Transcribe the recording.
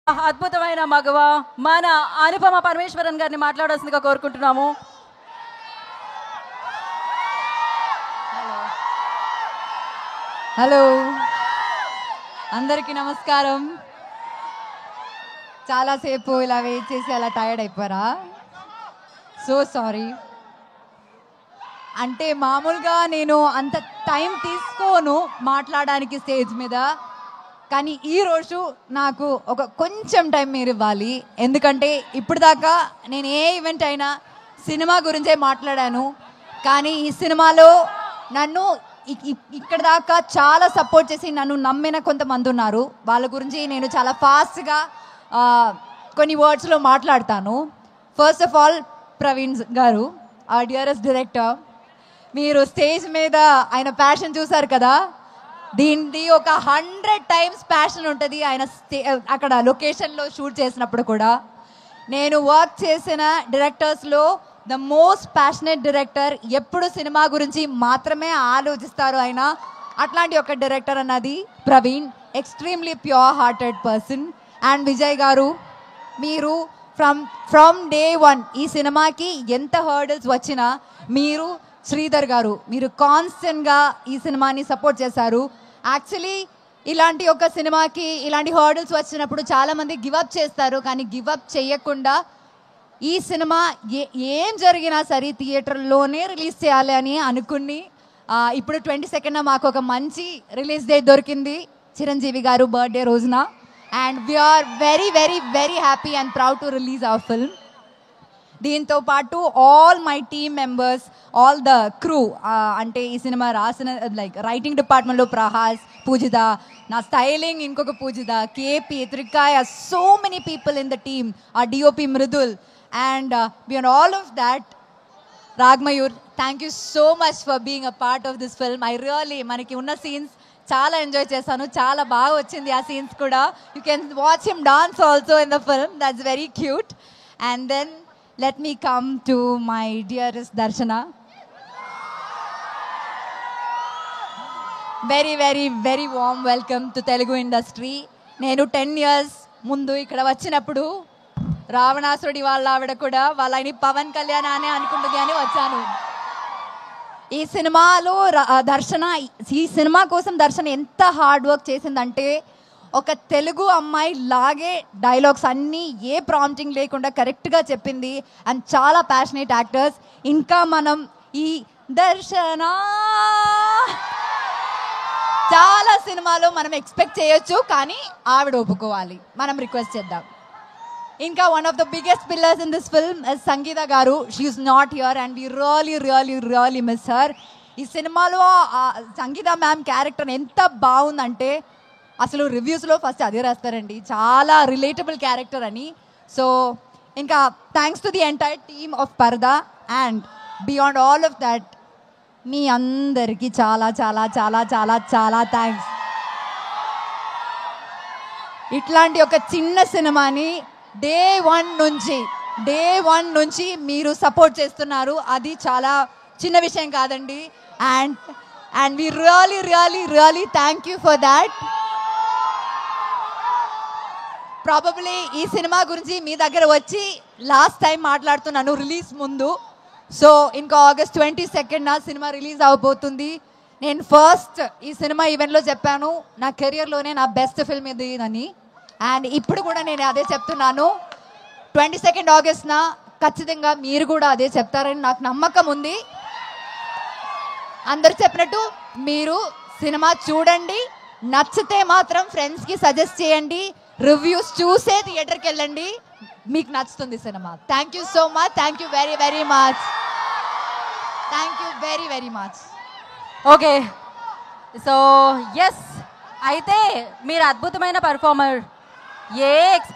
అద్భుతమైన మగవ మన అనుపమ పరమేశ్వరన్ గారిని మాట్లాడాల్సిందిగా కోరుకుంటున్నాము. హలో అందరికీ నమస్కారం. చాలాసేపు ఇలా వెయిట్ చేసి అలా టైర్డ్ అయిపోయారా? So sorry. అంటే మామూలుగా నేను అంత టైం తీసుకోను మాట్లాడడానికి స్టేజ్ మీద, కానీ ఈరోజు నాకు ఒక కొంచెం టైం మీరు ఇవ్వాలి. ఎందుకంటే ఇప్పుడు దాకా నేను ఏ ఈవెంట్ అయినా సినిమా గురించే మాట్లాడాను, కానీ ఈ సినిమాలో నన్ను ఇక్కడ దాకా చాలా సపోర్ట్ చేసి నన్ను నమ్మిన కొంతమంది ఉన్నారు. వాళ్ళ గురించి నేను చాలా ఫాస్ట్గా కొన్ని వర్డ్స్లో మాట్లాడతాను. ఫస్ట్ ఆఫ్ ఆల్ ప్రవీణ్ గారు, ఆ డియరెస్ట్ డైరెక్టర్, మీరు స్టేజ్ మీద ఆయన ప్యాషన్ చూసారు కదా, దీనిది ఒక 100 times ప్యాషన్ ఉంటుంది ఆయన అక్కడ లొకేషన్లో షూట్ చేసినప్పుడు కూడా. నేను వర్క్ చేసిన డైరెక్టర్స్లో ద మోస్ట్ ప్యాషనెట్ డైరెక్టర్, ఎప్పుడు సినిమా గురించి మాత్రమే ఆలోచిస్తారు ఆయన. అట్లాంటి ఒక డైరెక్టర్ అన్నది Praveen. Extremely pure hearted person. And Vijay గారు, మీరు ఫ్రమ్ డే 1 ఈ సినిమాకి ఎంత హర్డల్స్ వచ్చినా మీరు, శ్రీధర్ గారు, మీరు కాన్స్టెంట్గా ఈ సినిమాని సపోర్ట్ చేశారు. యాక్చువల్లీ ఇలాంటి ఒక సినిమాకి ఇలాంటి హర్డల్స్ వచ్చినప్పుడు చాలామంది గివప్ చేస్తారు, కానీ గివప్ చేయకుండా ఈ సినిమా ఏం జరిగినా సరే థియేటర్లోనే రిలీజ్ చేయాలి అని అనుకుని ఇప్పుడు 22న మాకు ఒక మంచి రిలీజ్ డేట్ దొరికింది, చిరంజీవి గారు బర్త్డే రోజున. And we're very very very happy and proud to release our film. దీంతో పాటు all my team members, all the crew, అంటే ఈ సినిమా రాసిన లైక్ రైటింగ్ డిపార్ట్మెంట్లో ప్రహాస్, పూజిత, నా స్టైలింగ్ ఇంకొక Pujitha, KP, Trikaya, so many people in the team, ఆ DOP Mridul. And beyond all of that, Ragmayur, thank you so much for being a part of this film. I really మనకి ఉన్న scenes చాలా enjoy చేశాను, చాలా బాగా వచ్చింది ఆ సీన్స్ కూడా. You can watch him dance also in the film, that's very cute. And then let me come to my dearest Darshana. Very very very warm welcome to Telugu industry. నేను 10 years ముందు ఇక్కడ వచ్చినప్పుడు రావణాసురుడి వాళ్ళ ఆవిడ కూడా వాళ్ళని పవన్ కళ్యాణ్ అనే అనుకుంటుంది అని వచ్చాను. ఈ సినిమాలో దర్శన, ఈ సినిమా కోసం దర్శన ఎంత హార్డ్ వర్క్ చేసిందంటే, ఒక తెలుగు అమ్మాయి లాగే డైలాగ్స్ అన్నీ ఏ ప్రాంప్టింగ్ లేకుండా కరెక్ట్గా చెప్పింది. అండ్ చాలా ప్యాషనేట్ యాక్టర్స్. ఇంకా మనం ఈ దర్శన చాలా సినిమాలో మనం ఎక్స్పెక్ట్ చేయొచ్చు, కానీ ఆవిడ ఒప్పుకోవాలి, మనం రిక్వెస్ట్ చేద్దాం. ఇంకా one of the biggest pillars in this film is Sangeetha garu. She is not here and we really really really miss her. ఈ సినిమాలో సంగీత మ్యామ్ క్యారెక్టర్ ఎంత బాగుందంటే అసలు రివ్యూస్లో ఫస్ట్ అదే రాస్తారండి, చాలా రిలేటబుల్ క్యారెక్టర్ అని. సో ఇంకా thanks to the entire team of Paradha. And beyond all of that, మీ అందరికీ చాలా చాలా చాలా చాలా చాలా థ్యాంక్స్. ఇట్లాంటి ఒక చిన్న సినిమాని డే వన్ నుంచి మీరు సపోర్ట్ చేస్తున్నారు, అది చాలా చిన్న విషయం కాదండి. And we really really really thank you for that. Probably ఈ సినిమా గురించి మీ దగ్గర వచ్చి లాస్ట్ టైం మాట్లాడుతున్నాను రిలీజ్ ముందు. సో ఇంకా ఆగస్ట్ 22న సినిమా రిలీజ్ అవబోతుంది. నేను ఫస్ట్ ఈ సినిమా ఈవెంట్లో చెప్పాను, నా కెరియర్లోనే నా బెస్ట్ ఫిల్మ్ ఇది అని. అండ్ ఇప్పుడు కూడా నేను అదే చెప్తున్నాను. 22 ఆగస్ట్న ఖచ్చితంగా మీరు కూడా అదే చెప్తారని నాకు నమ్మకం ఉంది. అందరు చెప్పినట్టు మీరు సినిమా చూడండి, నచ్చితే మాత్రం ఫ్రెండ్స్కి సజెస్ట్ చేయండి, రివ్యూస్ చూసే థియేటర్కి వెళ్ళండి, మీకు నచ్చుతుంది సినిమా. Thank you so much, thank you very very much, thank you very very much. Okay, so yes, అయితే మీరు అద్భుతమైన పర్ఫార్మర్. ఏ ఎక్స్ప్రెస్